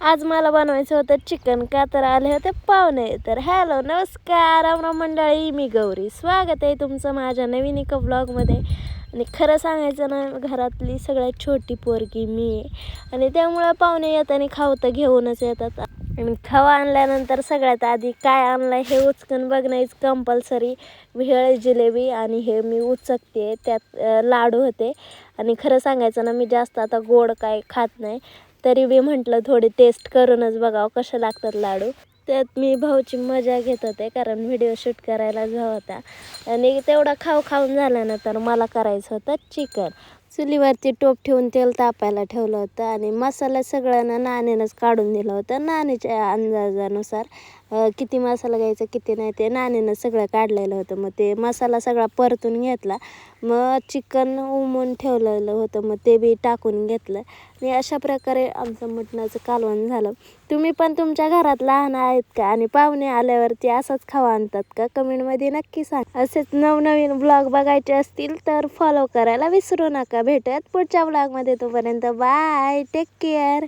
आज मला बनवायचं होतं चिकन, का तर आले होते पाहुणे. तर हॅलो नमस्कार रामराम मंडळी, मी गौरी. स्वागत आहे तुमचं माझ्या नवीन एका ब्लॉगमध्ये. आणि खरं सांगायचं ना, घरातली सगळ्यात छोटी पोरगी मी आहे आणि त्यामुळं पाहुणे येताना खाऊ तर घेऊनच येतात. आणि खवा आणल्यानंतर सगळ्यात आधी काय आणलं हे उचकून बघणं कंपल्सरी. भेळ, जिलेबी आणि हे मी उचकते. त्यात लाडू होते. आणि खरं सांगायचं ना, मी जास्त आता गोड काय खात नाही, तरी बी म्हटलं थोडी टेस्ट करूनच बघावं कसे लागतात लाडू. त्यात मी भाऊची मजा घेत होते, कारण व्हिडिओ शूट करायला जो होता. आणि तेवढा खाऊन झाल्यानंतर मला करायचं होतं चिकन. चुलीवरती टोप ठेवून तेल तापायला ठेवलं होतं आणि मसाला सगळ्यांना नाण्यानंच काढून दिलं होतं. नाण्याच्या अंदाजानुसार किती मसाला घ्यायचा किती नाही ते नाण्यानं सगळं काढलेलं होतं. मग ते मसाला सगळा परतून घेतला. मग चिकन उमून ठेवलेलं होतं, मग ते बी टाकून घेतलं. आणि अशा प्रकारे आमचं मटणाचं कालवण झालं. तुम्ही पण तुमच्या घरात लहान आहेत का आणि पाहुणे आल्यावरती असाच खावा आणतात का? कमेंटमध्ये नक्की सांग. असेच नवनवीन ब्लॉग बघायचे असतील तर फॉलो करायला विसरू नका. भेटूयात पुढच्या ब्लॉगमध्ये. तोपर्यंत बाय, टेक केअर.